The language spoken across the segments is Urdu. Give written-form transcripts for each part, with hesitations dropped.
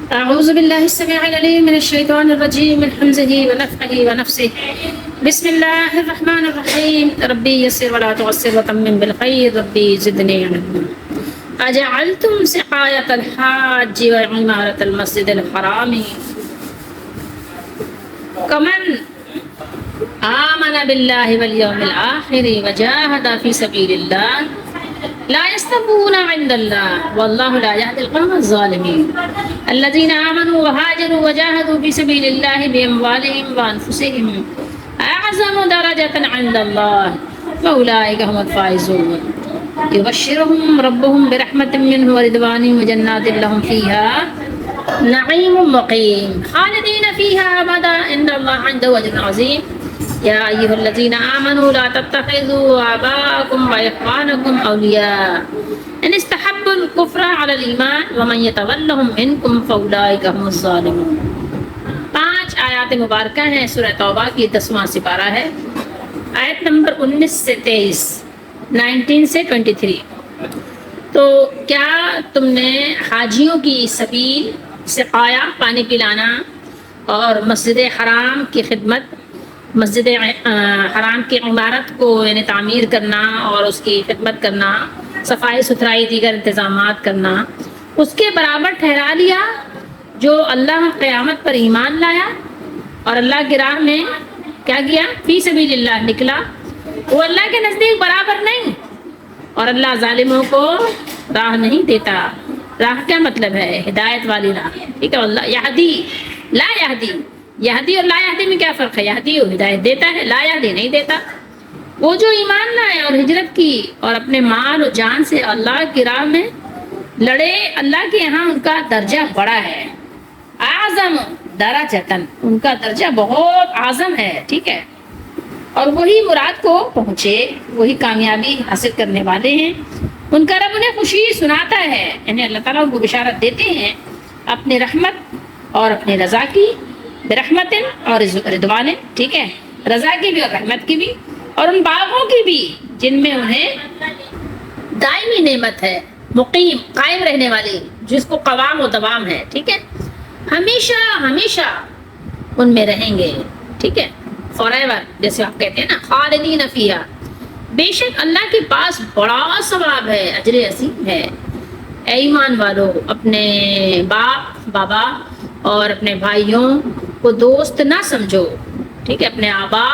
أعوذ بالله السميع العليم من الشيطان الرجيم من حمزه ونفخه ونفسه. بسم الله الرحمن الرحيم. ربي يسر ولا تعسر وتمم بالخير. ربي زدني علما. أجعلتم سقاية الحاج وعمارة المسجد الحرام كمن آمن بالله واليوم الآخر وجاهد في سبيل الله لا يستوون عند الله والله لا يهدي القوم الظالمين. الذين آمنوا وهاجروا وجاهدوا في سبيل الله بأموالهم وأنفسهم أعظم درجة عند الله وأولئك هم الفائزون. يبشرهم ربهم برحمة منه ورضوان وجنات لهم فيها نعيم مقيم خالدين فيها أبدا إن الله عنده أجر عظيم. يا أيها الذين آمنوا لا تتخذوا آباءكم وإخوانكم أولياء إن استحبوا الكفر على الإيمان ومن يتولهم منكم فأولئك هم الظالمون. 5 آیات مبارکہ ہیں. سورہ توبہ کی 10واں سپارہ ہے. آیت نمبر 19 سے 23، 19 سے 23. تو کیا تم نے حاجیوں کی سبیل، سقایا پانی پلانا، اور مسجد حرام کی خدمت، مسجد حرام کی عمارت کو یعنی تعمیر کرنا اور اس کی خدمت کرنا، صفائی ستھرائی دیگر انتظامات کرنا، اس کے برابر ٹھہرا لیا جو اللہ قیامت پر ایمان لایا اور اللہ کی راہ میں کیا کیا؟ فی سبیل اللہ نکلا. وہ اللہ کے نزدیک برابر نہیں، اور اللہ ظالموں کو راہ نہیں دیتا. راہ کیا مطلب ہے؟ ہدایت والی راہ. ٹھیک ہے. اللہ یہدی لا یہدی، یہدی اور لا یہدی میں کیا فرق ہے؟ یہدی وہ ہدایت دیتا ہے، لا یہدی نہیں دیتا. وہ جو ایمان لائے اور ہجرت کی اور اپنے مال و جان سے اللہ کی راہ میں لڑے، اللہ کے یہاں ان کا درجہ بڑا ہے. اعظم درجتن، ان کا درجہ بہت اعظم ہے. ٹھیک ہے. اور وہی مراد کو پہنچے، وہی کامیابی حاصل کرنے والے ہیں. ان کا رب انہیں خوشی سناتا ہے، یعنی اللہ تعالیٰ ان کو بشارت دیتے ہیں اپنی رحمت اور اپنی رضا کی، برحمت اور رضوان. ٹھیک ہے. رضا کی بھی اور رحمت کی بھی، اور ان باغوں کی بھی جن میں انہیں دائمی نعمت ہے، مقیم قائم رہنے والی، جس کو قوام و دوام ہے. ٹھیک ہے. ہمیشہ ہمیشہ ان میں رہیں گے. ٹھیک ہے. فار ایور جیسے آپ کہتے ہیں نا، خالدین فیہا. بے شک اللہ کے پاس بڑا ثواب ہے، اجر عظیم ہے. اے ایمان والو، اپنے باپ بابا اور اپنے بھائیوں کو دوست نہ سمجھو. ٹھیک ہے. اپنے آبا،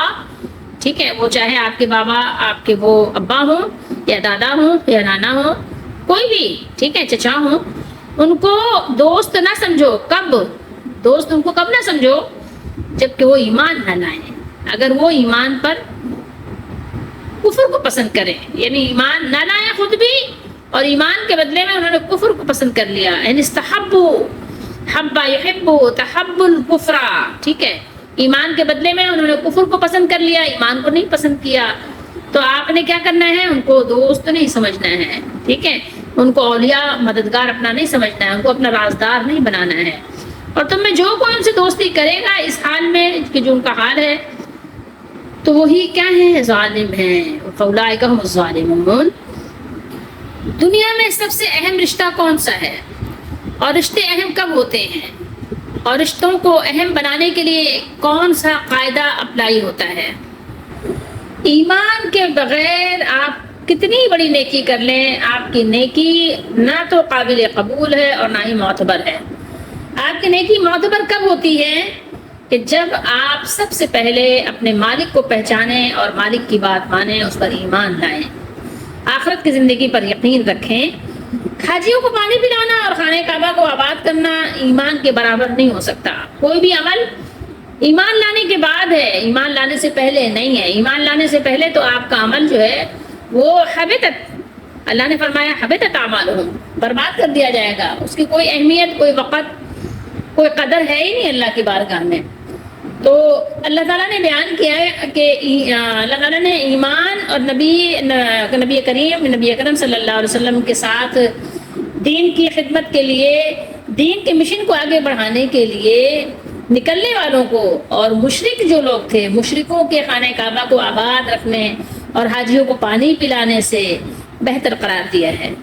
ٹھیک ہے، وہ چاہے آپ کے بابا، آپ کے وہ ابا ہوں یا دادا ہوں یا نانا ہوں، کوئی بھی، ٹھیک ہے، چچا ہوں، ان کو دوست نہ سمجھو. کب دوست ان کو کب نہ سمجھو؟ جب کہ وہ ایمان نہ لائیں. اگر وہ ایمان پر کفر کو پسند کریں، یعنی ایمان نہ لائیں خود بھی، اور ایمان کے بدلے میں انہوں نے کفر کو پسند کر لیا. یعنی استحبوا حبا یحبو تحب الکفر. ٹھیک ہے. ایمان کے بدلے میں انہوں نے کفر کو پسند کر لیا، ایمان کو نہیں پسند کیا. تو آپ نے کیا کرنا ہے؟ ان کو دوست نہیں سمجھنا ہے. ٹھیک ہے. ان کو اولیاء مددگار اپنا نہیں سمجھنا ہے، ان کو اپنا رازدار نہیں بنانا ہے. اور تم میں جو کوئی ان سے دوستی کرے گا اس حال میں کہ جو ان کا حال ہے، تو وہی کیا ہے؟ ظالم ہیں. فاولئک هم الظالمون. دنیا میں سب سے اہم رشتہ کون سا ہے؟ اور رشتے اہم کب ہوتے ہیں؟ اور رشتوں کو اہم بنانے کے لیے کون سا قاعدہ اپلائی ہوتا ہے؟ ایمان کے بغیر آپ کتنی بڑی نیکی کر لیں، آپ کی نیکی نہ تو قابل قبول ہے اور نہ ہی معتبر ہے. آپ کی نیکی معتبر کب ہوتی ہے؟ کہ جب آپ سب سے پہلے اپنے مالک کو پہچانیں اور مالک کی بات مانیں، اس پر ایمان لائیں، آخرت کی زندگی پر یقین رکھیں. حاجیوں کو پانی پلانا اور خانہ کعبہ کو آباد کرنا ایمان کے برابر نہیں ہو سکتا. کوئی بھی عمل ایمان لانے کے بعد ہے، ایمان لانے سے پہلے نہیں ہے. ایمان لانے سے پہلے تو آپ کا عمل جو ہے وہ حبطت، اللہ نے فرمایا حبطت اعمالہم، برباد کر دیا جائے گا. اس کی کوئی اہمیت، کوئی وقت، کوئی قدر ہے ہی نہیں اللہ کی بارگاہ میں. تو اللہ تعالیٰ نے بیان کیا ہے کہ اللہ تعالیٰ نے ایمان اور نبی کریم صلی اللہ علیہ وسلم کے ساتھ دین کی خدمت کے لیے، دین کے مشن کو آگے بڑھانے کے لیے نکلنے والوں کو، اور مشرک جو لوگ تھے، مشرکوں کے خانہ کعبہ کو آباد رکھنے اور حاجیوں کو پانی پلانے سے بہتر قرار دیا ہے.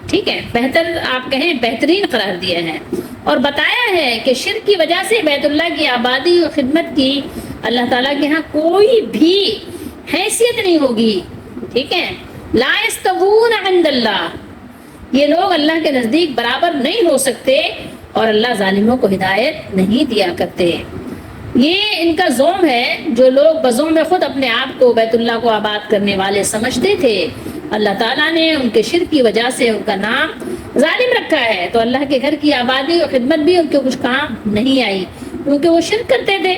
ٹھیک ہے. بہتر آپ کہیں بہترین قرار دیا ہے. اور بتایا ہے کہ شرک کی وجہ سے بیت اللہ کی آبادی اور خدمت کی اللہ تعالیٰ کے ہاں کوئی بھی حیثیت نہیں ہوگی. ٹھیک ہے. لا یستوون عند اللہ، یہ لوگ اللہ کے نزدیک برابر نہیں ہو سکتے اور اللہ ظالموں کو ہدایت نہیں دیا کرتے. یہ ان کا زوم ہے. جو لوگ بزوم میں خود اپنے آپ کو بیت اللہ کو آباد کرنے والے سمجھتے تھے، اللہ تعالیٰ نے ان کے شرک کی وجہ سے ان کا نام ظالم رکھا ہے، تو اللہ کے گھر کی آبادی اور خدمت بھی ان کے کچھ کام نہیں آئی کیونکہ وہ شرک کرتے تھے.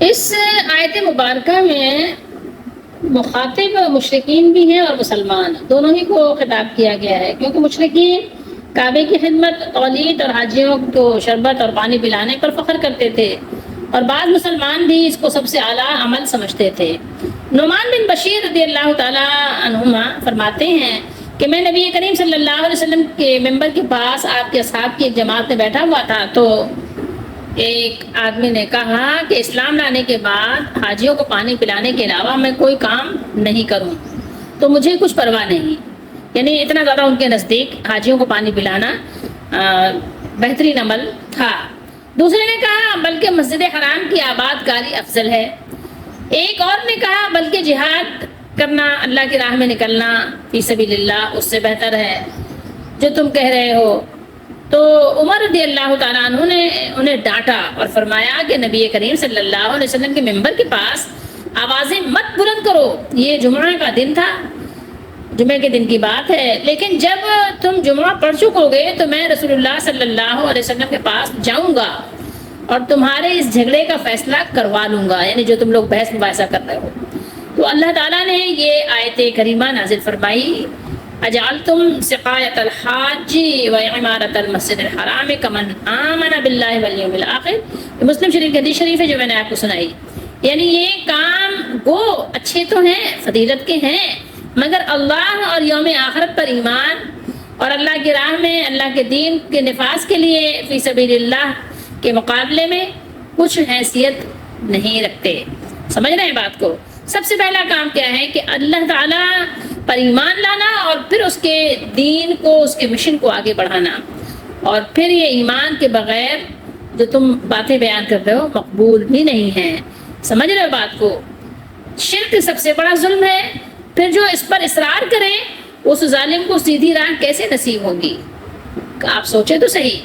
اس آیت مبارکہ میں مخاطب مشرکین بھی ہیں اور مسلمان، دونوں ہی کو خطاب کیا گیا ہے، کیونکہ مشرکین کعبے کی خدمت، تولید اور حاجیوں کو شربت اور پانی پلانے پر فخر کرتے تھے، اور بعض مسلمان بھی اس کو سب سے اعلیٰ عمل سمجھتے تھے. نعمان بن بشیر رضی اللہ تعالیٰ عنہما فرماتے ہیں کہ میں نبی کریم صلی اللہ علیہ وسلم کے ممبر کے پاس آپ کے اصحاب کی ایک جماعت میں بیٹھا ہوا تھا، تو ایک آدمی نے کہا کہ اسلام لانے کے بعد حاجیوں کو پانی پلانے کے علاوہ میں کوئی کام نہیں کروں تو مجھے کچھ پرواہ نہیں. یعنی اتنا زیادہ ان کے نزدیک حاجیوں کو پانی پلانا بہترین عمل تھا. دوسرے نے کہا بلکہ مسجد حرام کی آباد کاری افضل ہے. ایک اور نے کہا بلکہ جہاد کرنا، اللہ کی راہ میں نکلنا فی سبیل اللہ، اس سے بہتر ہے جو تم کہہ رہے ہو. تو عمر رضی اللہ تعالیٰ عنہ نے انہیں ڈانٹا اور فرمایا کہ نبی کریم صلی اللہ علیہ وسلم کے ممبر کے پاس آوازیں مت بلند کرو. یہ جمعہ کا دن تھا، جمعے کے دن کی بات ہے، لیکن جب تم جمعہ پڑھ چکو گے تو میں رسول اللہ صلی اللہ علیہ وسلم کے پاس جاؤں گا اور تمہارے اس جھگڑے کا فیصلہ کروا لوں گا، یعنی جو تم لوگ بحث مباحثہ کر رہے ہو. تو اللہ تعالیٰ نے یہ آیت کریمہ نازل فرمائی، اجعلتم سقایۃ الحاج و عمارۃ المسجد الحرام کمن آمن باللہ والیوم الآخر. مسلم شریف کی حدیث شریف ہے جو میں نے آپ کو سنائی. یعنی یہ کام گو اچھے تو ہیں، فضیلت کے ہیں، مگر اللہ اور یوم آخرت پر ایمان اور اللہ کی راہ میں اللہ کے دین کے نفاذ کے لیے فی سبیل اللہ کے مقابلے میں کچھ حیثیت نہیں رکھتے. سمجھ رہے ہیں بات کو؟ سب سے پہلا کام کیا ہے کہ اللہ تعالیٰ پر ایمان لانا اور پھر اس کے دین کو، اس کے مشن کو آگے بڑھانا. اور پھر یہ ایمان کے بغیر جو تم باتیں بیان کر رہے ہو مقبول بھی نہیں ہیں. سمجھ رہے ہو بات کو؟ شرک سب سے بڑا ظلم ہے. پھر جو اس پر اصرار کرے اس ظالم کو سیدھی راہ کیسے نصیب ہوگی؟ آپ سوچیں تو صحیح.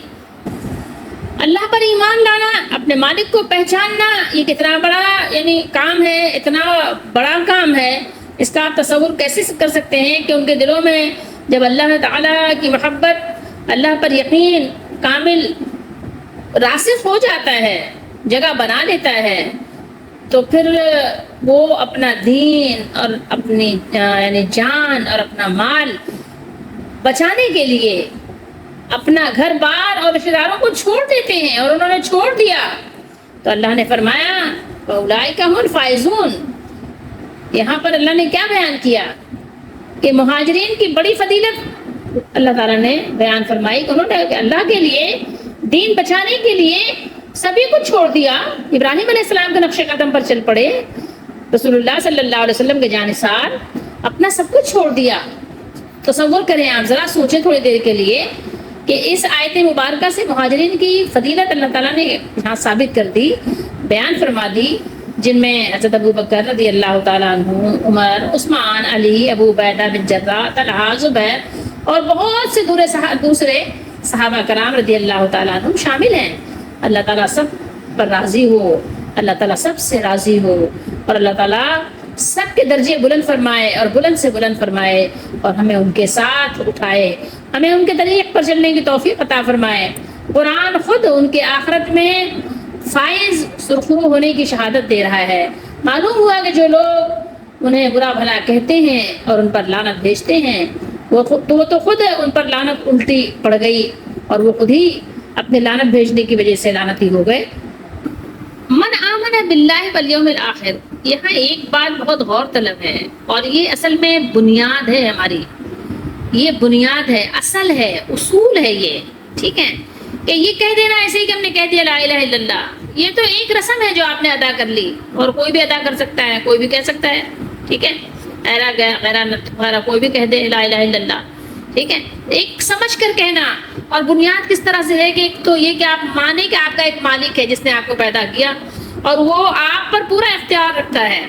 اللہ پر ایمان لانا، اپنے مالک کو پہچاننا، یہ کتنا بڑا یعنی کام ہے، اتنا بڑا کام ہے. اس کا آپ تصور کیسے کر سکتے ہیں کہ ان کے دلوں میں جب اللہ تعالیٰ کی محبت، اللہ پر یقین کامل راسخ ہو جاتا ہے، جگہ بنا لیتا ہے، تو پھر وہ اپنا دین اور اپنی یعنی جان اور اپنا مال بچانے کے لیے اپنا گھر بار اور رشتہ داروں کو چھوڑ دیتے ہیں، اور انہوں نے چھوڑ دیا تو اللہ نے فرمایا اولئک هم الفائزون. یہاں پر اللہ نے کیا بیان کیا کہ مہاجرین کی بڑی فضیلت اللہ تعالیٰ نے بیان فرمائی کہ انہوں نے اللہ کے لیے، دین بچانے کے لیے سبھی کچھ چھوڑ دیا. ابراہیم علیہ السلام کے نقش قدم پر چل پڑے، رسول اللہ صلی اللہ علیہ وسلم کے جانثار اپنا سب کچھ چھوڑ دیا. تصور کریں آپ، ذرا سوچیں تھوڑی دیر کے لیے کہ اس آیت مبارکہ سے مہاجرین کی فضیلت اللہ تعالیٰ نے یہاں ثابت کر دی، بیان فرما دی، جن میں حضرت ابو بکر رضی اللہ تعالیٰ عنہ، عمر، عثمان، علی، ابو عبیدہ بن جراح، طلحہ، زبیر اور بہت سے دوسرے صحابہ کرام رضی اللہ تعالیٰ عنہ شامل ہیں. اللہ تعالیٰ سب پر راضی ہو، اللہ تعالیٰ سب سے راضی ہو، اور اللہ تعالیٰ سب کے درجے بلند فرمائے اور بلند سے بلند فرمائے، اور ہمیں ان کے ساتھ اٹھائے، ہمیں ان کے طریق پر چلنے کی توفیق عطا فرمائے. قرآن خود ان کے آخرت میں فائز سرخرو ہونے کی شہادت دے رہا ہے. معلوم ہوا کہ جو لوگ انہیں برا بھلا کہتے ہیں اور ان پر لعنت بھیجتے ہیں وہ تو خود ان پر لعنت الٹی پڑ گئی، اور وہ خود ہی اپنے لعنت بھیجنے کی وجہ سے لعنتی ہو گئے. من آمن باللہ والیوم الآخر، یہاں ایک بات بہت غور طلب ہے، اور یہ اصل میں بنیاد ہے ہماری، یہ بنیاد ہے، اصل ہے، اصول ہے یہ. ٹھیک ہے کہ یہ کہہ دینا ایسے ہی کہ ہم نے کہہ دیا لا الہ الا اللہ، یہ تو ایک رسم ہے جو آپ نے ادا کر لی، اور کوئی بھی ادا کر سکتا ہے، کوئی بھی کہہ سکتا ہے. ٹھیک ہے، غیرہ کوئی بھی کہہ دے لا الہ الا اللہ. ٹھیک ہے، ایک سمجھ کر کہنا. اور بنیاد کس طرح سے ہے کہ ایک تو یہ کہ آپ مانیں کہ آپ کا ایک مالک ہے جس نے آپ کو پیدا کیا اور وہ آپ پر پورا اختیار رکھتا ہے.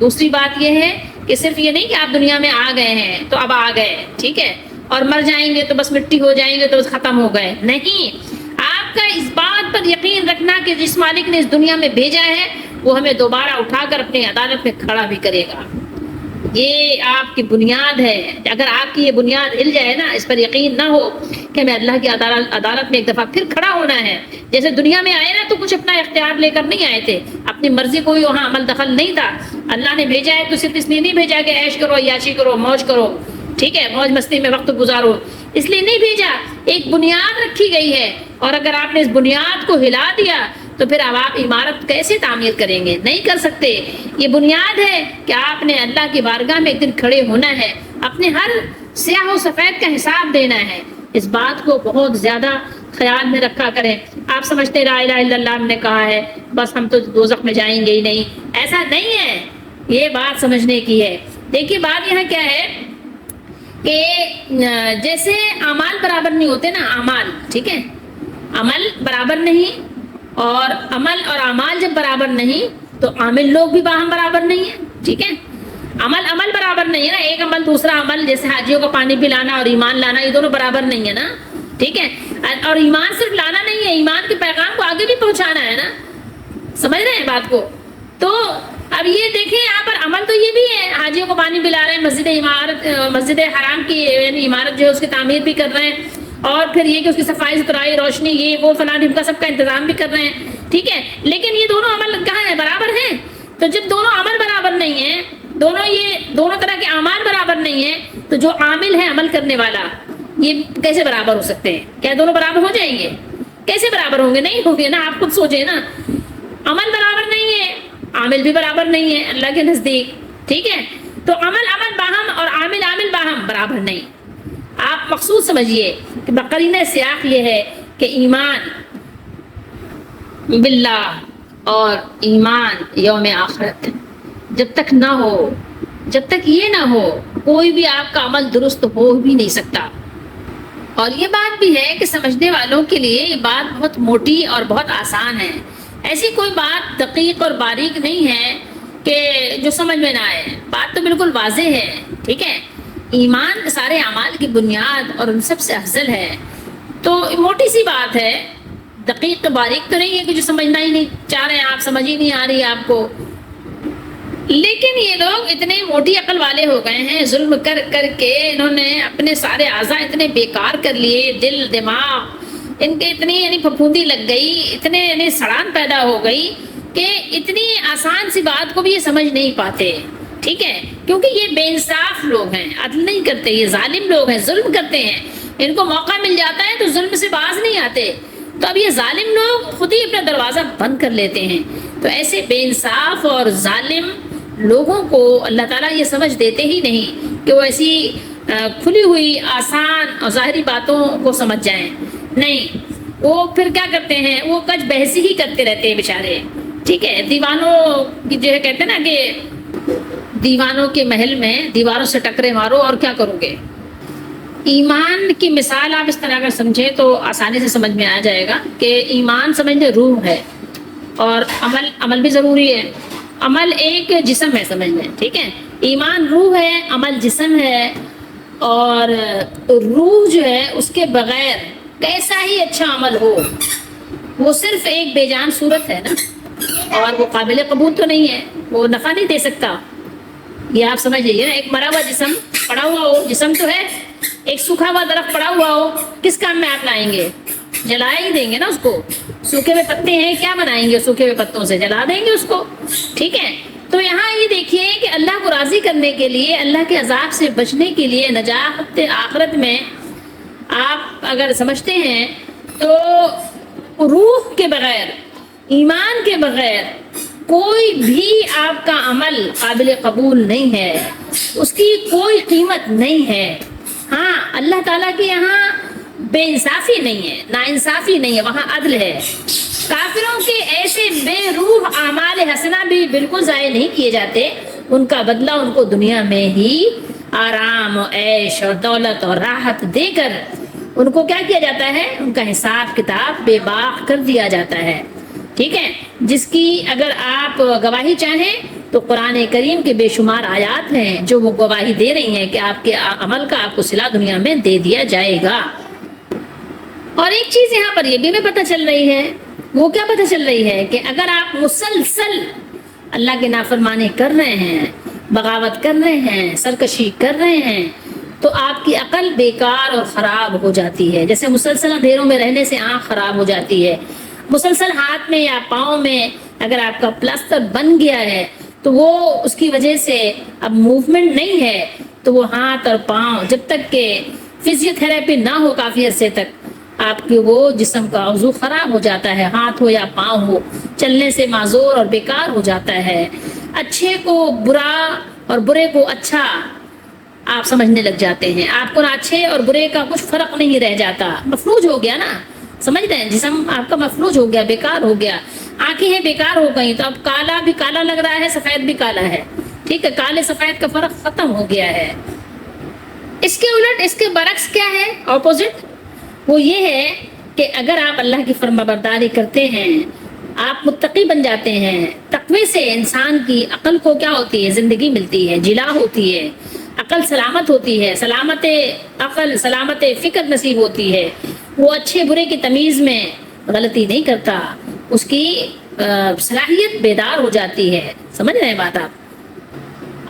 دوسری بات یہ ہے کہ صرف یہ نہیں کہ آپ دنیا میں آ گئے ہیں تو اب آ گئے، ٹھیک ہے، اور مر جائیں گے تو بس مٹی ہو جائیں گے تو بس ختم ہو گئے. نہیں، آپ کا اس بات پر یقین رکھنا کہ جس مالک نے اس دنیا میں بھیجا ہے وہ ہمیں دوبارہ اٹھا کر اپنی عدالت میں کھڑا بھی کرے گا. یہ آپ کی بنیاد ہے. اگر آپ کی یہ بنیاد ہل جائے نا، اس پر یقین نہ ہو کہ ہمیں اللہ کی عدالت میں ایک دفعہ پھر کھڑا ہونا ہے. جیسے دنیا میں آئے نا تو کچھ اپنا اختیار لے کر نہیں آئے تھے، اپنی مرضی کوئی وہاں عمل دخل نہیں تھا. اللہ نے بھیجا ہے تو صرف اس لیے نہیں بھیجا کہ عیش کرو، عیاشی کرو، موج کرو، ٹھیک ہے، موج مستی میں وقت گزارو، اس لیے نہیں بھیجا. ایک بنیاد رکھی گئی ہے اور اگر آپ نے اس بنیاد کو ہلا دیا تو پھر اب آپ عمارت کیسے تعمیر کریں گے؟ نہیں کر سکتے. یہ بنیاد ہے کہ آپ نے اللہ کی بارگاہ میں ایک دن کھڑے ہونا ہے، اپنے ہر سیاہ و سفید کا حساب دینا ہے. اس بات کو بہت زیادہ خیال میں رکھا کریں. آپ سمجھتے لا الہ الا اللہ ہم نے کہا ہے بس ہم تو دوزخ میں جائیں گے ہی نہیں، ایسا نہیں ہے. یہ بات سمجھنے کی ہے. دیکھیے بات یہاں کیا ہے کہ جیسے اعمال برابر نہیں ہوتے نا، اعمال، ٹھیک ہے، عمل برابر نہیں، اور عمل اور اعمال جب برابر نہیں تو عامل لوگ بھی باہم برابر نہیں ہیں. ٹھیک ہے، عمل برابر نہیں ہے نا، ایک عمل دوسرا عمل، جیسے حاجیوں کو پانی پلانا اور ایمان لانا، یہ دونوں برابر نہیں ہے نا. ٹھیک ہے، اور ایمان صرف لانا نہیں ہے، ایمان کے پیغام کو آگے بھی پہنچانا ہے نا. سمجھ رہے ہیں بات کو؟ تو اب یہ دیکھیں یہاں پر عمل تو یہ بھی ہے، حاجیوں کو پانی پلا رہے ہیں، مسجد حرام کی یعنی عمارت جو ہے اس کی تعمیر بھی کر رہے ہیں، اور پھر یہ کہ اس کی صفائی ستھرائی، روشنی، یہ وہ فلاں کا سب کا انتظام بھی کر رہے ہیں. ٹھیک ہے، لیکن یہ دونوں عمل کہاں ہیں؟ برابر ہیں. تو جب دونوں عمل برابر نہیں ہیں، دونوں طرح کے اعمال برابر نہیں ہیں، تو جو عامل ہے عمل کرنے والا، یہ کیسے برابر ہو سکتے ہیں؟ کیا دونوں برابر ہو جائیں گے؟ کیسے برابر ہوں گے؟ نہیں ہوں گے نا. آپ خود سوچیں نا، عمل برابر نہیں ہے، عامل بھی برابر نہیں ہے اللہ کے نزدیک. ٹھیک ہے، تو عمل باہم اور عامل باہم برابر نہیں. آپ مقصود سمجھیے کہ بقرینہ سیاق یہ ہے کہ ایمان باللہ اور ایمان یوم آخرت جب تک نہ ہو، جب تک یہ نہ ہو، کوئی بھی آپ کا عمل درست ہو بھی نہیں سکتا. اور یہ بات بھی ہے کہ سمجھنے والوں کے لیے یہ بات بہت موٹی اور بہت آسان ہے. ایسی کوئی بات دقیق اور باریک نہیں ہے کہ جو سمجھ میں نہ آئے. بات تو بالکل واضح ہے. ٹھیک ہے، ایمان سارے اعمال کی بنیاد اور ان سب سے افضل ہے. تو موٹی سی بات ہے، دقیق باریک تو نہیں ہے کہ جو سمجھنا ہی نہیں چاہ رہے ہیں آپ، سمجھ ہی نہیں آ رہی ہے آپ کو. لیکن یہ لوگ اتنے موٹی عقل والے ہو گئے ہیں، ظلم کر کر کے انہوں نے اپنے سارے اعضاء اتنے بیکار کر لیے، دل دماغ ان کے اتنی یعنی پھپھوندی لگ گئی، اتنے یعنی سڑان پیدا ہو گئی کہ اتنی آسان سی بات کو بھی یہ سمجھ نہیں پاتے. ٹھیک ہے، کیونکہ یہ بے انصاف لوگ ہیں، عدل نہیں کرتے، یہ ظالم لوگ ہیں، ظلم کرتے ہیں. ان کو موقع مل جاتا ہے تو ظلم سے باز نہیں آتے. تو اب یہ ظالم لوگ خود ہی اپنا دروازہ بند کر لیتے ہیں. تو ایسے بے انصاف اور ظالم لوگوں کو اللہ تعالیٰ یہ سمجھ دیتے ہی نہیں کہ وہ ایسی کھلی ہوئی آسان اور ظاہری باتوں کو سمجھ جائیں. نہیں، وہ پھر کیا کرتے ہیں، وہ کچھ بحثی ہی کرتے رہتے ہیں بیچارے. ٹھیک ہے، دیوانوں کی جو ہے کہتے ہیں نا کہ دیوانوں کے محل میں دیواروں سے ٹکرے مارو اور کیا کرو گے. ایمان کی مثال آپ اس طرح اگر سمجھیں تو آسانی سے سمجھ میں آ جائے گا کہ ایمان سمجھنے روح ہے اور عمل بھی ضروری ہے. عمل ایک جسم ہے سمجھ لیں. ٹھیک ہے، ایمان روح ہے، عمل جسم ہے. اور روح جو ہے اس کے بغیر کیسا ہی اچھا عمل ہو وہ صرف ایک بے جان صورت ہے نا، اور وہ قابل قبول تو نہیں ہے، وہ نفع نہیں دے سکتا. یہ آپ سمجھ لیجیے نا، ایک مرا ہوا جسم پڑا ہوا ہو، جسم تو ہے، ایک سوکھا ہوا درخت پڑا ہوا ہو، کس کام میں آپ لائیں گے؟ جلا ہی دیں گے نا اس کو. سوکھے ہوئے پتے ہیں، کیا بنائیں گے سوکھے ہوئے پتوں سے؟ جلا دیں گے اس کو. ٹھیک ہے، تو یہاں یہ دیکھیے کہ اللہ کو راضی کرنے کے لیے، اللہ کے عذاب سے بچنے کے لیے، نجات آخرت میں آپ اگر سمجھتے ہیں تو روح کے بغیر، ایمان کے بغیر کوئی بھی آپ کا عمل قابل قبول نہیں ہے، اس کی کوئی قیمت نہیں ہے. ہاں، اللہ تعالیٰ کے یہاں بے انصافی نہیں ہے، نا انصافی نہیں ہے، وہاں عدل ہے. کافروں کے ایسے بے روح اعمال حسنہ بھی بالکل ضائع نہیں کیے جاتے ان کا بدلہ ان کو دنیا میں ہی آرام و عیش اور دولت اور راحت دے کر ان کو کیا کیا جاتا ہے، ان کا حساب کتاب بے باک کر دیا جاتا ہے، ٹھیک ہے، جس کی اگر آپ گواہی چاہیں تو قرآن کریم کے بے شمار آیات ہیں جو وہ گواہی دے رہی ہیں کہ آپ کے عمل کا آپ کو صلہ دنیا میں دے دیا جائے گا۔ اور ایک چیز یہاں پر یہ بھی ہمیں پتہ چل رہی ہے، وہ کیا پتہ چل رہی ہے کہ اگر آپ مسلسل اللہ کی نافرمانی کر رہے ہیں، بغاوت کر رہے ہیں، سرکشی کر رہے ہیں، تو آپ کی عقل بیکار اور خراب ہو جاتی ہے۔ جیسے مسلسل اندھیروں میں رہنے سے آنکھ خراب ہو جاتی ہے، مسلسل ہاتھ میں یا پاؤں میں اگر آپ کا پلاسٹر بن گیا ہے تو وہ اس کی وجہ سے اب موومنٹ نہیں ہے، تو وہ ہاتھ اور پاؤں جب تک کہ فزیو تھراپی نہ ہو کافی عرصے تک آپ کے وہ جسم کا عضو خراب ہو جاتا ہے، ہاتھ ہو یا پاؤں ہو، چلنے سے معذور اور بیکار ہو جاتا ہے۔ اچھے کو برا اور برے کو اچھا آپ سمجھنے لگ جاتے ہیں، آپ کو نہ اچھے اور برے کا کچھ فرق نہیں رہ جاتا، مفلوج ہو گیا نا، سمجھ رہے ہیں، جسم آپ کا مفلوج ہو گیا، بیکار ہو گیا، آنکھیں بیکار ہو گئی تو اب کالا بھی کالا لگ رہا ہے، سفید بھی کالا ہے، ٹھیک ہے، کالے سفید کا فرق ختم ہو گیا ہے۔ اس کے الٹ اس کے برعکس کیا ہے، اپوزٹ، وہ یہ ہے کہ اگر آپ اللہ کی فرما برداری کرتے ہیں، آپ متقی بن جاتے ہیں، تقوی سے انسان کی عقل کو کیا ہوتی ہے، زندگی ملتی ہے، جلا ہوتی ہے، عقل سلامت ہوتی ہے، سلامت عقل سلامت فکر نصیب ہوتی ہے، وہ اچھے برے کی تمیز میں غلطی نہیں کرتا، اس کی صلاحیت بیدار ہو جاتی ہے، سمجھ رہے ہیں بات آپ؟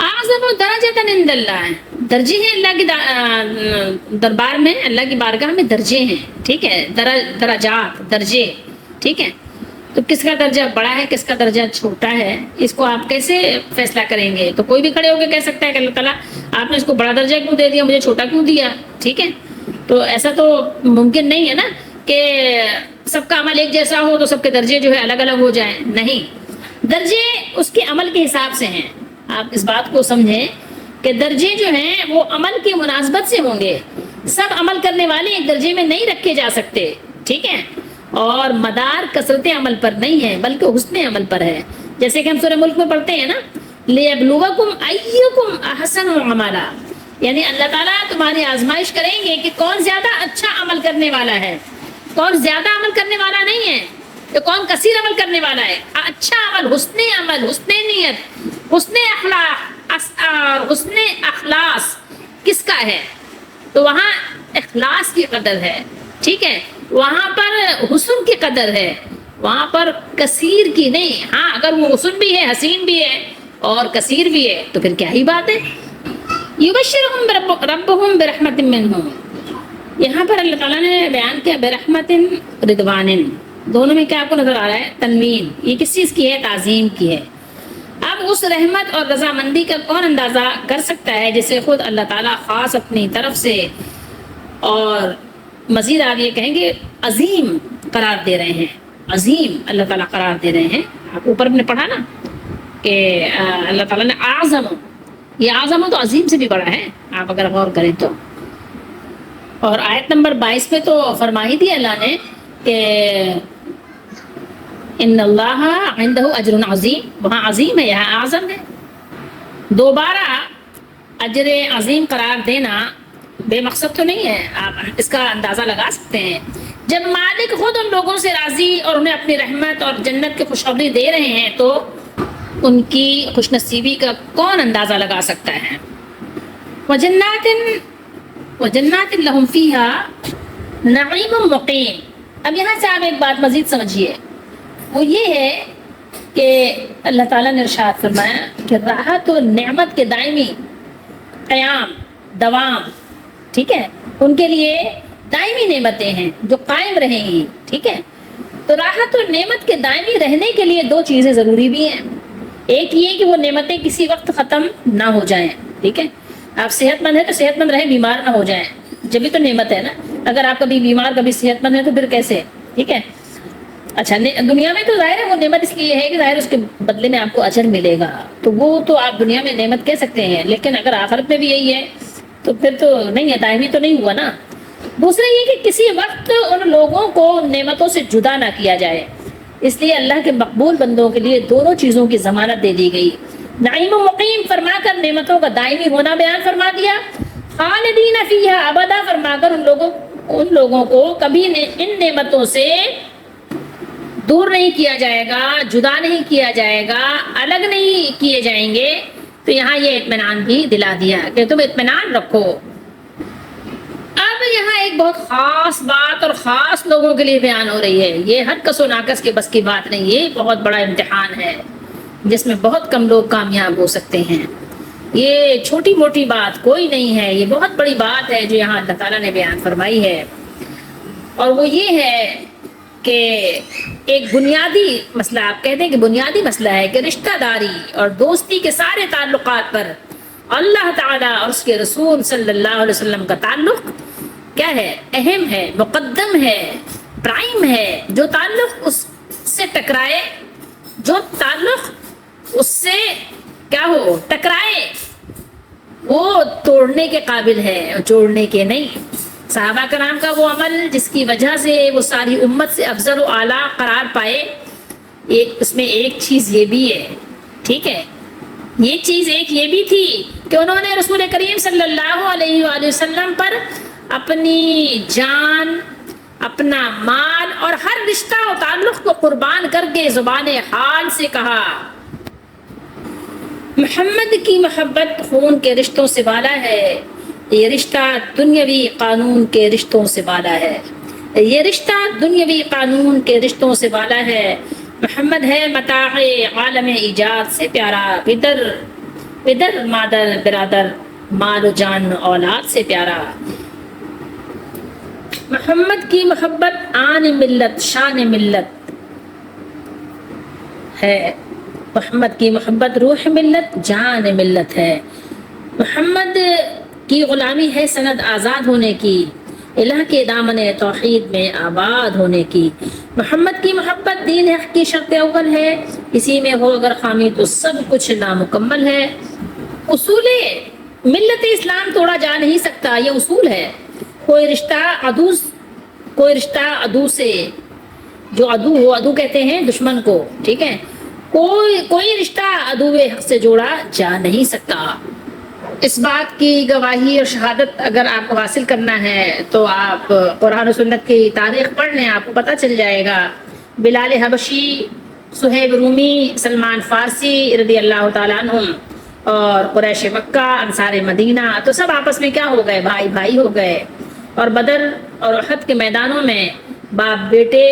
اعظم درجۃ عند اللہ، درجے ہیں اللہ کی دربار میں، اللہ کی بارگاہ میں درجے ہیں، ٹھیک ہے، درجات، درجے، ٹھیک ہے، تو کس کا درجہ بڑا ہے کس کا درجہ چھوٹا ہے، اس کو آپ کیسے فیصلہ کریں گے؟ تو کوئی بھی کھڑے ہو کے کہہ سکتا ہے کہ اللہ تعالیٰ آپ نے اس کو بڑا درجہ کیوں دے دیا، مجھے چھوٹا کیوں دیا، ٹھیک ہے، تو ایسا تو ممکن نہیں ہے نا کہ سب کا عمل ایک جیسا ہو تو سب کے درجے جو ہے الگ الگ ہو جائیں، نہیں، درجے اس کے عمل کے حساب سے ہیں، آپ اس بات کو سمجھیں کہ درجے جو ہیں وہ عمل کی مناسبت سے ہوں گے، سب عمل کرنے والے ایک درجے میں نہیں رکھے جا سکتے، ٹھیک ہے، اور مدار کثرت عمل پر نہیں ہے بلکہ حسن عمل پر ہے، جیسے کہ ہم سورہ ملک میں پڑھتے ہیں نا، لِيَبْلُوَكُمْ أَيُّكُمْ أَحْسَنُ عَمَلًا، یعنی اللہ تعالیٰ تمہاری آزمائش کریں گے کہ کون زیادہ اچھا عمل کرنے والا ہے، کون زیادہ عمل کرنے والا نہیں ہے، تو کون کثیر عمل کرنے والا ہے، اچھا عمل، حسن نیت، حسن اخلاق اور حسن اخلاص کس کا ہے، تو وہاں اخلاص کی قدر ہے، ٹھیک ہے، وہاں پر حسن کی قدر ہے، وہاں پر کثیر کی نہیں، ہاں اگر وہ حسن بھی ہے، حسین بھی ہے اور کثیر بھی ہے تو پھر کیا ہی بات ہے۔ یبشرہم ربہم برحمت منہ، یہاں پر اللہ تعالیٰ نے بیان کیا برحمت رضوان، دونوں میں کیا آپ کو نظر آ رہا ہے، تنوین، یہ کس چیز کی ہے، تعظیم کی ہے۔ اب اس رحمت اور رضامندی کا کون اندازہ کر سکتا ہے جسے خود اللہ تعالیٰ خاص اپنی طرف سے اور مزید آگے کہیں گے عظیم قرار دے رہے ہیں، عظیم اللہ تعالیٰ قرار دے رہے ہیں، آپ اوپر نے پڑھا نا کہ اللہ تعالیٰ نے اعظم، یہ اعظم تو عظیم سے بھی بڑا ہے، آپ اگر غور کریں تو، اور آیت نمبر 22 میں تو فرما ہی دیا اللہ نے کہ ان اللہ عنده اجر عظیم، وہاں عظیم ہے یہاں اعظم ہے، دوبارہ اجر عظیم قرار دینا بے مقصد تو نہیں ہے، آپ اس کا اندازہ لگا سکتے ہیں، جب مالک خود ان لوگوں سے راضی اور انہیں اپنی رحمت اور جنت کی خوشخبری دے رہے ہیں تو ان کی خوش نصیبی کا کون اندازہ لگا سکتا ہے۔ وجنات لہم فیہا نعیم مقیم، اب یہاں سے آپ ایک بات مزید سمجھیے، وہ یہ ہے کہ اللہ تعالیٰ نے ارشاد فرمایا کہ راحت و نعمت کے دائمی قیام، دوام، ٹھیک ہے، ان کے لیے دائمی نعمتیں ہیں جو قائم رہیں گی، ٹھیک ہے، تو راحت اور نعمت کے دائمی رہنے کے لیے دو چیزیں ضروری بھی ہیں، ایک یہ کہ وہ نعمتیں کسی وقت ختم نہ ہو جائیں، ٹھیک ہے، آپ صحت مند ہیں تو صحت مند رہیں، بیمار نہ ہو جائیں، جب بھی تو نعمت ہے نا، اگر آپ کبھی بیمار کبھی صحت مند ہے تو پھر کیسے، ٹھیک ہے، اچھا دنیا میں تو ظاہر ہے وہ نعمت اس لیے ہے کہ ظاہر اس کے بدلے میں آپ کو اجر ملے گا، تو وہ تو آپ دنیا میں نعمت کہہ سکتے ہیں، لیکن اگر آخرت میں بھی یہی ہے تو پھر تو نہیں ہے، دائمی تو نہیں ہوا نا۔ دوسرا یہ کہ کسی وقت ان لوگوں کو نعمتوں سے جدا نہ کیا جائے، اس لیے اللہ کے مقبول بندوں کے لیے دونوں چیزوں کی ضمانت دے دی گئی، نعیم مقیم فرما کر نعمتوں کا دائمی ہونا بیان فرما دیا، خالدین فیہا ابدا فرما کر ان لوگوں کو کبھی ان نعمتوں سے دور نہیں کیا جائے گا، جدا نہیں کیا جائے گا، الگ نہیں کیے جائیں گے۔ تو یہاں یہ اطمینان بھی دلا دیا کہ تم اطمینان رکھو۔ اب یہاں ایک بہت خاص بات اور خاص لوگوں کے لیے بیان ہو رہی ہے، یہ ہر کس و ناقص کے بس کی بات نہیں، یہ بہت بڑا امتحان ہے جس میں بہت کم لوگ کامیاب ہو سکتے ہیں۔ یہ چھوٹی موٹی بات کوئی نہیں ہے، یہ بہت بڑی بات ہے جو یہاں اللہ تعالیٰ نے بیان فرمائی ہے، اور وہ یہ ہے کہ ایک بنیادی مسئلہ، آپ کہتے ہیں کہ بنیادی مسئلہ ہے کہ رشتہ داری اور دوستی کے سارے تعلقات پر اللہ تعالیٰ اور اس کے رسول صلی اللہ علیہ وسلم کا تعلق کیا ہے؟ اہم ہے، مقدم ہے، پرائم ہے۔ جو تعلق اس سے ٹکرائے، جو تعلق اس سے کیا ہو ٹکرائے، وہ توڑنے کے قابل ہے، جوڑنے کے نہیں۔ صحابہ کرام کا وہ عمل جس کی وجہ سے وہ ساری امت سے افضل و اعلیٰ قرار پائے، اس میں ایک چیز یہ بھی ہے، ٹھیک ہے، یہ چیز ایک یہ بھی تھی کہ انہوں نے رسول کریم صلی اللہ علیہ وآلہ وسلم پر اپنی جان، اپنا مال اور ہر رشتہ و تعلق کو قربان کر کے زبان حال سے کہا، محمد کی محبت خون کے رشتوں سے بالا ہے، یہ رشتہ دنیاوی قانون کے رشتوں سے بالا ہے، یہ رشتہ دنیاوی قانون کے رشتوں سے بالا ہے۔ محمد ہے متاع عالم ایجاد سے پیارا، پدر مادر برادر مال و جان اولاد سے پیارا۔ محمد کی محبت آن ملت شان ملت ہے، محمد کی محبت روح ملت جان ملت ہے۔ محمد کی غلامی ہے سند آزاد ہونے کی، الہ کے دامن توحید میں آباد ہونے کی۔ محمد کی محبت دین حق کی شرط اول ہے، اسی میں ہو اگر خامی تو سب کچھ نامکمل ہے۔ اصول ملت اسلام توڑا جا نہیں سکتا، یہ اصول ہے۔ کوئی رشتہ عدو سے، جو عدو ہو، عدو کہتے ہیں دشمن کو، ٹھیک ہے، کوئی رشتہ عدو حق سے جوڑا جا نہیں سکتا۔ اس بات کی گواہی اور شہادت اگر آپ کو حاصل کرنا ہے تو آپ قرآن و سنت کی تاریخ پڑھ لیں، آپ کو پتہ چل جائے گا۔ بلال حبشی، صہیب رومی، سلمان فارسی رضی اللہ تعالیٰ عنہم، اور قریش مکہ، انصار مدینہ، تو سب آپس میں کیا ہو گئے؟ بھائی بھائی ہو گئے، اور بدر اور احد کے میدانوں میں باپ بیٹے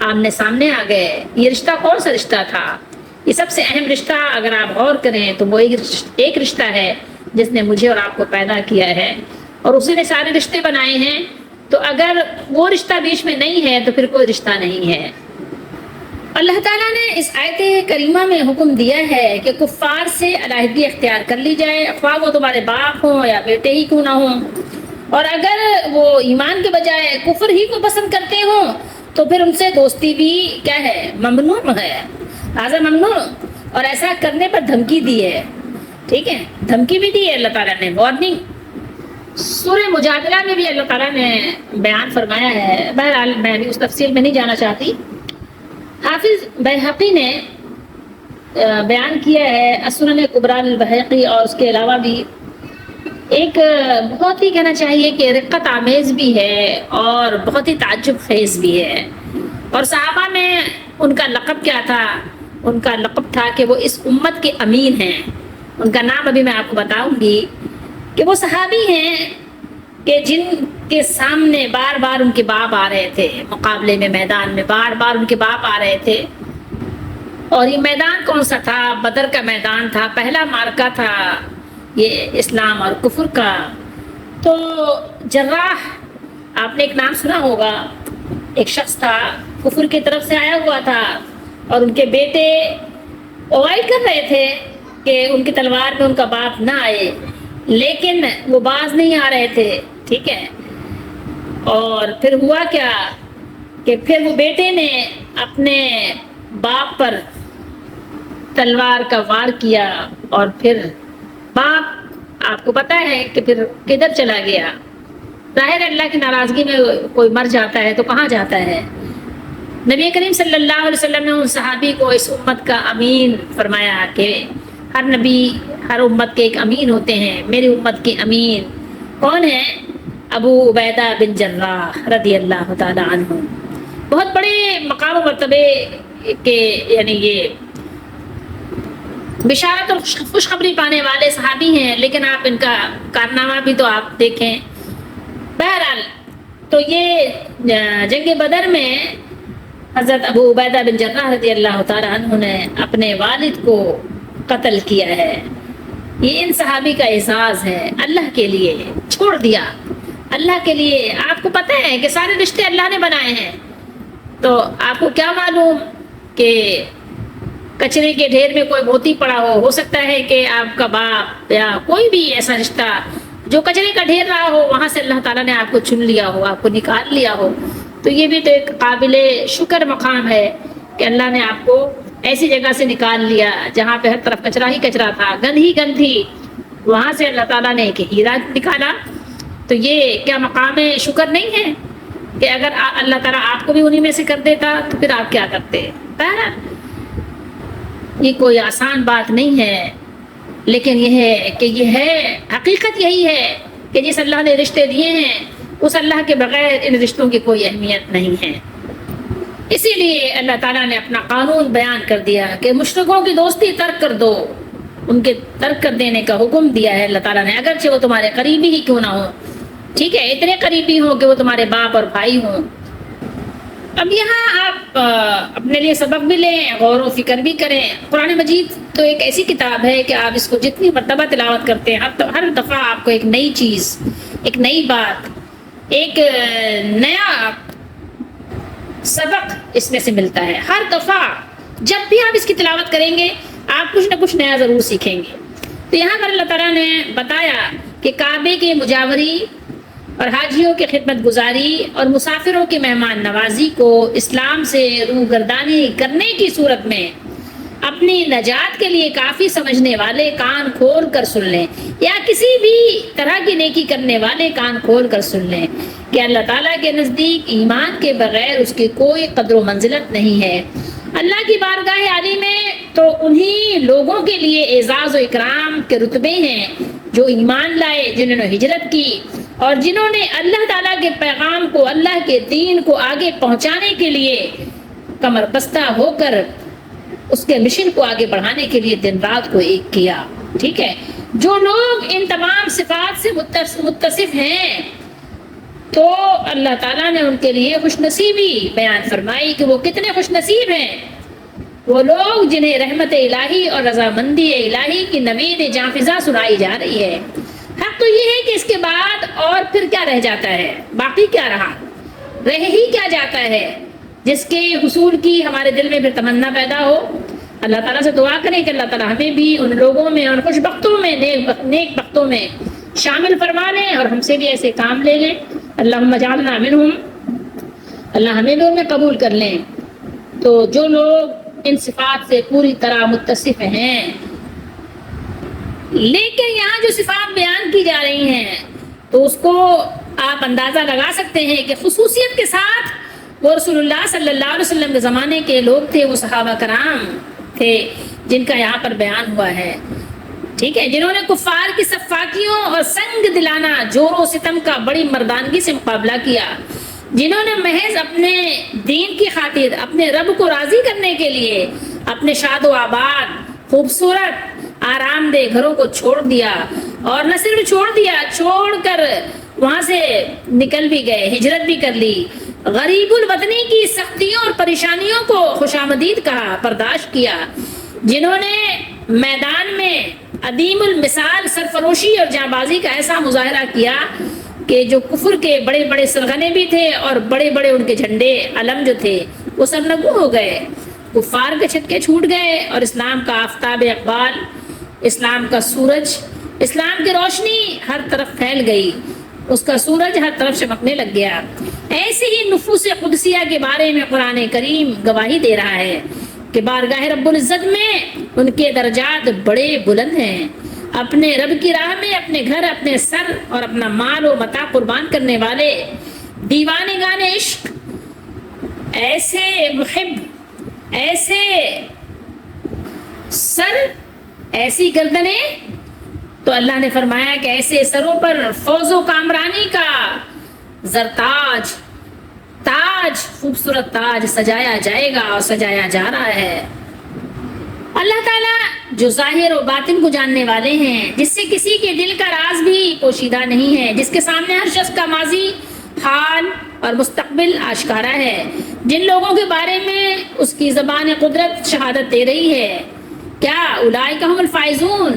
آمنے سامنے آ گئے۔ یہ رشتہ کون سا رشتہ تھا؟ یہ سب سے اہم رشتہ اگر آپ غور کریں تو وہ ایک رشتہ ہے جس نے مجھے اور آپ کو پیدا کیا ہے، اور اسی نے سارے رشتے بنائے ہیں۔ تو اگر وہ رشتہ بیچ میں نہیں ہے تو پھر کوئی رشتہ نہیں ہے۔ اللہ تعالیٰ نے اس آیت کریمہ میں حکم دیا ہے کہ کفار سے علیحدگی اختیار کر لی جائے، خواہ وہ تمہارے باپ ہوں یا بیٹے ہی کیوں نہ ہوں، اور اگر وہ ایمان کے بجائے کفر ہی کو پسند کرتے ہوں تو پھر ان سے دوستی بھی کیا ہے؟ ممنوع ہے، لہٰذا ممنوع۔ اور ایسا کرنے پر دھمکی دی ہے، ٹھیک ہے، دھمکی بھی دی ہے اللہ تعالیٰ نے، وارننگ۔ سورہ مجادلہ میں بھی اللہ تعالیٰ نے بیان فرمایا ہے، بہرحال میں بھی اس تفصیل میں نہیں جانا چاہتی۔ حافظ بیہقی نے بیان کیا ہے، السنن کبریٰ البیہقی، اور اس کے علاوہ بھی ایک بہت ہی کہنا چاہیے کہ رقت آمیز بھی ہے اور بہت ہی تعجب خیز بھی ہے۔ اور صحابہ میں ان کا لقب کیا تھا؟ ان کا لقب تھا کہ وہ اس امت کے امین ہیں۔ ان کا نام ابھی میں آپ کو بتاؤں گی کہ وہ صحابی ہیں کہ جن کے سامنے بار بار ان کے باپ آ رہے تھے، مقابلے میں میدان میں بار بار ان کے باپ آ رہے تھے۔ اور یہ میدان کون سا تھا؟ بدر کا میدان تھا، پہلا معرکہ تھا یہ اسلام اور کفر کا۔ تو جراح، آپ نے ایک نام سنا ہوگا، ایک شخص تھا، کفر کی طرف سے آیا ہوا تھا، اور ان کے بیٹے اوائڈ کر رہے تھے کہ ان کی تلوار میں ان کا باپ نہ آئے، لیکن وہ باز نہیں آ رہے تھے، ٹھیک ہے۔ اور پھر ہوا کیا کہ پھر وہ بیٹے نے اپنے باپ پر تلوار کا وار کیا، اور پھر باپ آپ کو پتہ ہے کہ پھر کدھر چلا گیا؟ ظاہر اللہ کی ناراضگی میں کوئی مر جاتا ہے تو کہاں جاتا ہے؟ نبی کریم صلی اللہ علیہ وسلم نے ان صحابی کو اس امت کا امین فرمایا کہ ہر نبی ہر امت کے ایک امین ہوتے ہیں. میری امت کے امین کون ہیں؟ ابو عبیدہ بن جراح رضی اللہ تعالی عنہ. بہت بڑے مقام و مرتبے کے یعنی یہ بشارت اور خوشخبری پانے والے صحابی ہیں، لیکن آپ ان کا کارنامہ بھی تو آپ دیکھیں. بہرحال تو یہ جنگ بدر میں حضرت ابو عبیدہ بن جراح رضی اللہ تعالیٰ عنہ نے اپنے والد کو قتل کیا ہے. یہ ان صحابی کا اعزاز ہے. اللہ کے لیے چھوڑ دیا، اللہ کے لیے. آپ کو پتہ ہے کہ سارے رشتے اللہ نے بنائے ہیں، تو آپ کو کیا معلوم کہ کچرے کے ڈھیر میں کوئی موتی پڑا ہو سکتا ہے کہ آپ کا باپ یا کوئی بھی ایسا رشتہ جو کچرے کا ڈھیر رہا ہو، وہاں سے اللہ تعالیٰ نے آپ کو چن لیا ہو، آپ کو نکال لیا ہو. تو یہ بھی تو ایک قابل شکر مقام ہے کہ اللہ نے آپ کو ایسی جگہ سے نکال لیا جہاں پہ ہر طرف کچرا ہی کچرا تھا، گند ہی گند تھی، وہاں سے اللہ تعالیٰ نے ایک ہیرا نکالا. تو یہ کیا مقام شکر نہیں ہے کہ اگر اللہ تعالیٰ آپ کو بھی انہی میں سے کر دیتا تو پھر آپ کیا کرتے؟ یہ کوئی آسان بات نہیں ہے، لیکن یہ ہے کہ یہ ہے حقیقت. یہی ہے کہ جس اللہ نے رشتے دیے ہیں اس اللہ کے بغیر ان رشتوں کی کوئی اہمیت نہیں ہے. اسی لیے اللہ تعالیٰ نے اپنا قانون بیان کر دیا کہ مشرکوں کی دوستی ترک کر دو. ان کے ترک کر دینے کا حکم دیا ہے اللہ تعالیٰ نے، اگرچہ وہ تمہارے قریبی ہی کیوں نہ ہو. ٹھیک ہے، اتنے قریبی ہوں کہ وہ تمہارے باپ اور بھائی ہوں. اب یہاں آپ اپنے لیے سبق بھی لیں، غور و فکر بھی کریں. قرآن مجید تو ایک ایسی کتاب ہے کہ آپ اس کو جتنی مرتبہ تلاوت کرتے ہیں ہر دفعہ آپ کو ایک نئی چیز، ایک نئی بات، ایک نیا سبق اس میں سے ملتا ہے. ہر دفعہ جب بھی آپ اس کی تلاوت کریں گے آپ کچھ نہ کچھ نیا ضرور سیکھیں گے. تو یہاں پر اللہ تعالیٰ نے بتایا کہ کعبے کی مجاوری اور حاجیوں کی خدمت گزاری اور مسافروں کی مہمان نوازی کو اسلام سے روگردانی کرنے کی صورت میں اپنی نجات کے لیے کافی سمجھنے والے کان کھول کر سن لیں، یا کسی بھی طرح کی نیکی کرنے والے کان کھول کر سن لیں کہ اللہ تعالیٰ کے نزدیک ایمان کے بغیر اس کی کوئی قدر و منزلت نہیں ہے. اللہ کی بارگاہ عالی میں تو انہی لوگوں کے لیے اعزاز و اکرام کے رتبے ہیں جو ایمان لائے، جنہوں نے ہجرت کی اور جنہوں نے اللہ تعالیٰ کے پیغام کو، اللہ کے دین کو آگے پہنچانے کے لیے کمر بستہ ہو کر اس کے مشن کو آگے بڑھانے کے لیے دن رات کو ایک کیا. ٹھیک ہے، جو لوگ ان تمام صفات سے متصف ہیں تو اللہ تعالیٰ نے ان کے لیے خوش نصیبی بیان فرمائی کہ وہ کتنے خوش نصیب ہیں. وہ لوگ جنہیں رحمت الہی اور رضامندی الہی کی نوید جانفزا سنائی جا رہی ہے. حق تو یہ ہے کہ اس کے بعد اور پھر کیا رہ جاتا ہے؟ باقی کیا رہا؟ رہ ہی کیا جاتا ہے جس کے حصول کی ہمارے دل میں پھر تمنا پیدا ہو. اللہ تعالیٰ سے دعا کریں کہ اللہ تعالیٰ ہمیں بھی ان لوگوں میں، ان خوش بختوں میں، نیک بختوں میں شامل فرما لیں اور ہم سے بھی ایسے کام لے لیں. اللہم اجعلنا منہم، اللہ ہمیں بھی ان میں قبول کر لیں. تو جو لوگ ان صفات سے پوری طرح متصف ہیں، لیکن یہاں جو صفات بیان کی جا رہی ہیں تو اس کو آپ اندازہ لگا سکتے ہیں کہ خصوصیت کے ساتھ وہ رسول اللہ صلی اللہ علیہ وسلم کے زمانے کے لوگ تھے، وہ صحابہ کرام تھے جن کا یہاں پر بیان ہوا ہے. ٹھیک ہے، جنہوں نے کفار کی سفاکیوں اور سنگ دلانہ جور و ستم کا بڑی مردانگی سے مقابلہ کیا، جنہوں نے محض اپنے دین کی خاطر اپنے رب کو راضی کرنے کے لیے اپنے شاد و آباد خوبصورت آرام دہ گھروں کو چھوڑ دیا، اور نہ صرف چھوڑ دیا، چھوڑ کر وہاں سے نکل بھی گئے، ہجرت بھی کر لی، غریب الوطنی کی سختیوں اور پریشانیوں کو خوشامدید کہا، برداشت کیا، جنہوں نے میدان میں عدیم المثال سرفروشی اور جانبازی کا ایسا مظاہرہ کیا کہ جو کفر کے بڑے بڑے سرغنے بھی تھے اور بڑے بڑے ان کے جھنڈے علم جو تھے وہ سرنگو ہو گئے، کفار کے چھٹکے چھوٹ گئے، اور اسلام کا آفتاب اقبال، اسلام کا سورج، اسلام کی روشنی ہر طرف پھیل گئی، اس کا سورج ہر طرف چمکنے لگ گیا. ایسے ہی نفوس قدسیہ کے بارے میں قرآن کریم گواہی دے رہا ہے کہ بارگاہ رب العزت میں ان کے درجات بڑے بلند ہیں. اپنے رب کی راہ میں اپنے گھر، اپنے سر اور اپنا مال و متاع قربان کرنے والے دیوانگان عشق، ایسے محب، ایسے سر ایسی گردنیں. تو اللہ نے فرمایا کہ ایسے سروں پر فوز و کامرانی کا زرتاج تاج، خوبصورت تاج سجایا جائے گا اور سجایا جا رہا ہے. اللہ تعالیٰ جو ظاہر و باطن کو جاننے والے ہیں، جس سے کسی کے دل کا راز بھی پوشیدہ نہیں ہے، جس کے سامنے ہر شخص کا ماضی، حال اور مستقبل آشکارا ہے، جن لوگوں کے بارے میں اس کی زبان قدرت شہادت دے رہی ہے. کیا اولئک هم الفائزون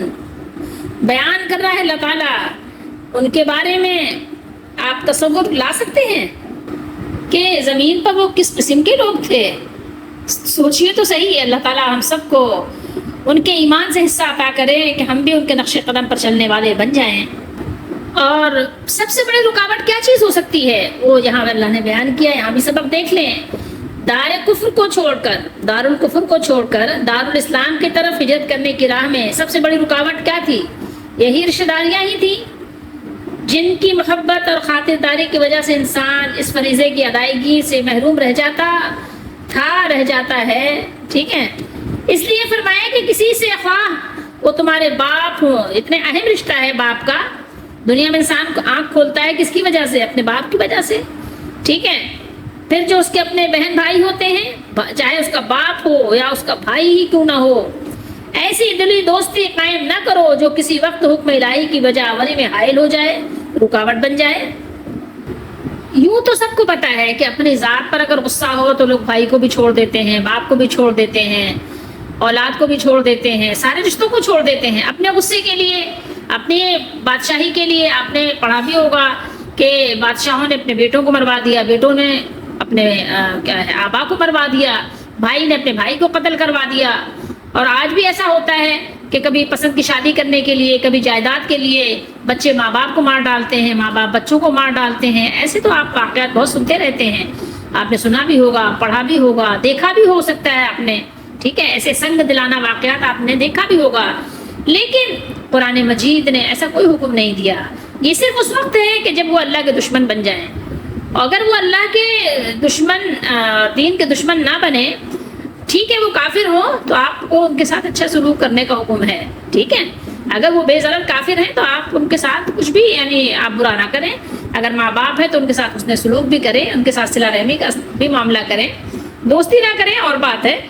بیان کر رہا ہے اللہ تعالیٰ. ان کے بارے میں آپ تصور لا سکتے ہیں کہ زمین پر وہ کس قسم کے لوگ تھے. سوچئے تو صحیح. اللہ تعالیٰ ہم سب کو ان کے ایمان سے حصہ عطا کرے کہ ہم بھی ان کے نقش قدم پر چلنے والے بن جائیں. اور سب سے بڑی رکاوٹ کیا چیز ہو سکتی ہے وہ یہاں اللہ نے بیان کیا. یہاں بھی سبق دیکھ لیں. دار کفر کو چھوڑ کر، دار الکفر کو چھوڑ کر دار الاسلام کی طرف ہجرت کرنے کی راہ میں سب سے بڑی رکاوٹ کیا تھی؟ یہی رشتہ داریاں ہی تھی، جن کی محبت اور خاطرداری کی وجہ سے انسان اس فریضے کی ادائیگی سے محروم رہ جاتا ہے. ٹھیک ہے، اس لیے فرمایا کہ کسی سے خواہ وہ تمہارے باپ ہو. اتنے اہم رشتہ ہے باپ کا. دنیا میں انسان کو آنکھ کھولتا ہے کس کی وجہ سے؟ اپنے باپ کی وجہ سے. ٹھیک ہے، پھر جو اس کے اپنے بہن بھائی ہوتے ہیں، چاہے اس کا باپ ہو یا اس کا بھائی ہی کیوں نہ ہو، ایسی دلی دوستی قائم نہ کرو جو کسی وقت حکم الہی کی وجہ آوری میں حائل ہو جائے، رکاوٹ بن جائے. یوں تو سب کو پتا ہے کہ اپنی ذات پر اگر غصہ ہو تو لوگ بھائی کو بھی چھوڑ دیتے ہیں، باپ کو بھی چھوڑ دیتے ہیں، اولاد کو بھی چھوڑ دیتے ہیں، سارے رشتوں کو چھوڑ دیتے ہیں اپنے غصے کے لیے، اپنی بادشاہی کے لیے. آپ نے پڑھا بھی ہوگا کہ بادشاہوں نے اپنے بیٹوں کو مروا دیا، بیٹوں نے اپنے آبا کو مروا دیا، بھائی نے اپنے بھائی کو قتل کروا دیا. اور آج بھی ایسا ہوتا ہے کہ کبھی پسند کی شادی کرنے کے لیے، کبھی جائیداد کے لیے بچے ماں باپ کو مار ڈالتے ہیں، ماں باپ بچوں کو مار ڈالتے ہیں. ایسے تو آپ واقعات بہت سنتے رہتے ہیں. آپ نے سنا بھی ہوگا، پڑھا بھی ہوگا، دیکھا بھی ہو سکتا ہے آپ نے. ٹھیک ہے، ایسے سنگ دلانہ واقعات آپ نے دیکھا بھی ہوگا. لیکن قرآن مجید نے ایسا کوئی حکم نہیں دیا. یہ صرف اس وقت ہے کہ جب وہ اللہ کے دشمن بن جائیں. اگر وہ اللہ کے دشمن، دین کے دشمن نہ بنے، ٹھیک ہے، وہ کافر ہو تو آپ کو ان کے ساتھ اچھا سلوک کرنے کا حکم ہے. ٹھیک ہے، اگر وہ بے ضرر کافر ہیں تو آپ ان کے ساتھ کچھ بھی آپ برا نہ کریں. اگر ماں باپ ہے تو ان کے ساتھ حسن سلوک بھی کریں، ان کے ساتھ صلہ رحمی کا بھی معاملہ کریں. دوستی نہ کریں اور بات ہے.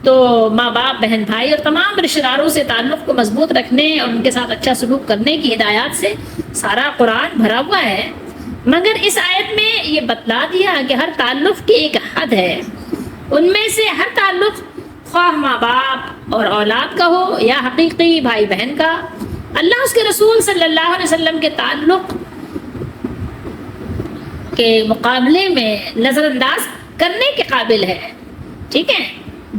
تو ماں باپ، بہن بھائی اور تمام رشتہ داروں سے تعلق کو مضبوط رکھنے اور ان کے ساتھ اچھا سلوک کرنے کی ہدایات سے سارا قرآن بھرا ہوا ہے. مگر اس آیت میں یہ بتلا دیا کہ ہر تعلق کی ایک حد ہے. ان میں سے ہر تعلق، خواہ ماں باپ اور اولاد کا ہو یا حقیقی بھائی بہن کا، اللہ اس کے رسول صلی اللہ علیہ وسلم کے تعلق کے مقابلے میں نظر انداز کرنے کے قابل ہے. ٹھیک ہے،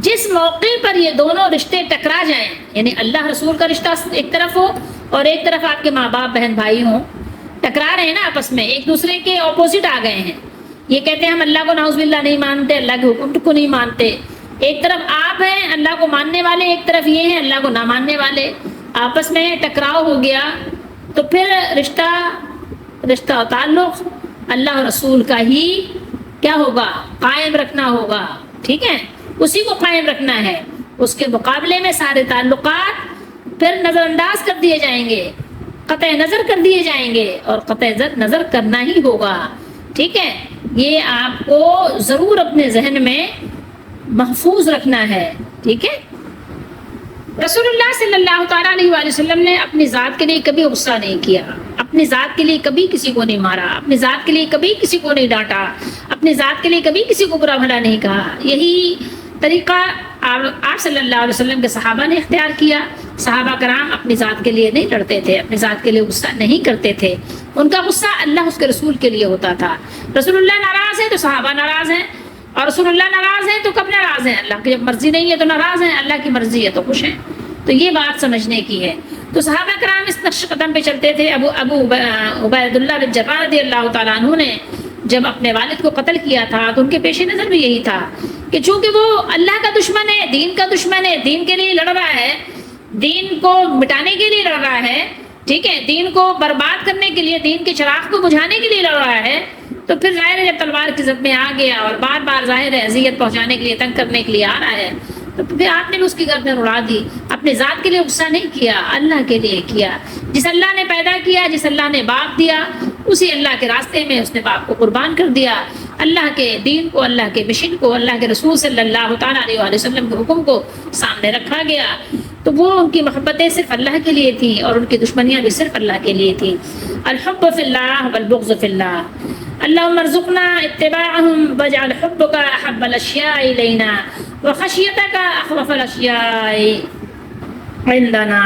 جس موقع پر یہ دونوں رشتے ٹکرا جائیں، یعنی اللہ رسول کا رشتہ ایک طرف ہو اور ایک طرف آپ کے ماں باپ بہن بھائی ہوں، ٹکرا رہے ہیں نا آپس میں، ایک دوسرے کے اپوزٹ آ گئے ہیں. یہ کہتے ہیں ہم اللہ کو نعوذ باللہ نہیں مانتے، اللہ کے حکم کو نہیں مانتے. ایک طرف آپ ہیں اللہ کو ماننے والے، ایک طرف یہ ہیں اللہ کو نہ ماننے والے. آپس میں ٹکراؤ ہو گیا تو پھر رشتہ و تعلق اللہ اور رسول کا ہی کیا ہوگا؟ قائم رکھنا ہوگا. ٹھیک ہے، اسی کو قائم رکھنا ہے. اس کے مقابلے میں سارے تعلقات پھر نظر انداز کر دیے جائیں گے، قطع نظر کر دیے جائیں گے، اور قطع نظر کرنا ہی ہوگا. ٹھیک ہے، یہ آپ کو ضرور اپنے ذہن میں محفوظ رکھنا ہے. ٹھیک ہے، رسول اللہ صلی اللہ تعالیٰ علیہ وآلہ وسلم نے اپنی ذات کے لیے کبھی غصہ نہیں کیا، اپنی ذات کے لیے کبھی کسی کو نہیں مارا، اپنی ذات کے لیے کبھی کسی کو نہیں ڈانٹا، اپنی ذات کے لیے کبھی کسی کو برا بھلا نہیں کہا. یہی طریقہ آپ صلی اللہ علیہ وسلم کے صحابہ نے اختیار کیا. صحابہ کرام اپنی ذات کے لیے نہیں لڑتے تھے، اپنی ذات کے لیے غصہ نہیں کرتے تھے. ان کا غصہ اللہ اس کے رسول کے لیے ہوتا تھا. رسول اللہ ناراض ہے تو صحابہ ناراض ہیں، اور رسول اللہ ناراض ہیں تو کب ناراض ہیں؟ اللہ کی جب مرضی نہیں ہے تو ناراض ہیں، اللہ کی مرضی ہے تو خوش ہیں. تو یہ بات سمجھنے کی ہے. تو صحابہ کرام اس نقش قدم پہ چلتے تھے. ابو عبید اللہ بن جراح رضی اللہ تعالیٰ عنہ نے جب اپنے والد کو قتل کیا تھا تو ان کے پیش نظر بھی یہی تھا کہ چونکہ وہ اللہ کا دشمن ہے، دین کا دشمن ہے، دین کے لیے لڑ رہا ہے، دین کو مٹانے کے لیے لڑ رہا ہے، ٹھیک ہے، دین کو برباد کرنے کے لیے، دین کے چراغ کو بجھانے کے لیے لڑ رہا ہے، تو پھر ظاہر ہے جب تلوار کی زد میں آ گیا اور بار بار ظاہر ہے اذیت پہنچانے کے لیے، تنگ کرنے کے لیے آ رہا ہے، تو پھر آپ نے بھی اس کی گردن اڑا دی. اپنے اپنے ذات کے لیے غصہ نہیں کیا، اللہ کے لیے کیا۔ جس اللہ نے پیدا کیا، جس اللہ نے باپ دیا، اسی اللہ کے راستے میں اس نے باپ کو قربان کر دیا۔ اللہ کے دین کو، اللہ کے مشن کو، اللہ کے رسول صلی اللہ تعالیٰ علیہ وآلہ وسلم کے حکم کو سامنے رکھا گیا، تو وہ ان کی محبتیں صرف اللہ کے لیے تھیں اور ان کی دشمنیاں بھی صرف اللہ کے لیے تھیں۔ الحب فی اللہ والبغض فی اللہ۔ اللہم ارزقنا اتباعہم واجعل حبک احب الاشیاء الینا وخشیتک اخوف الاشیاء عندنا۔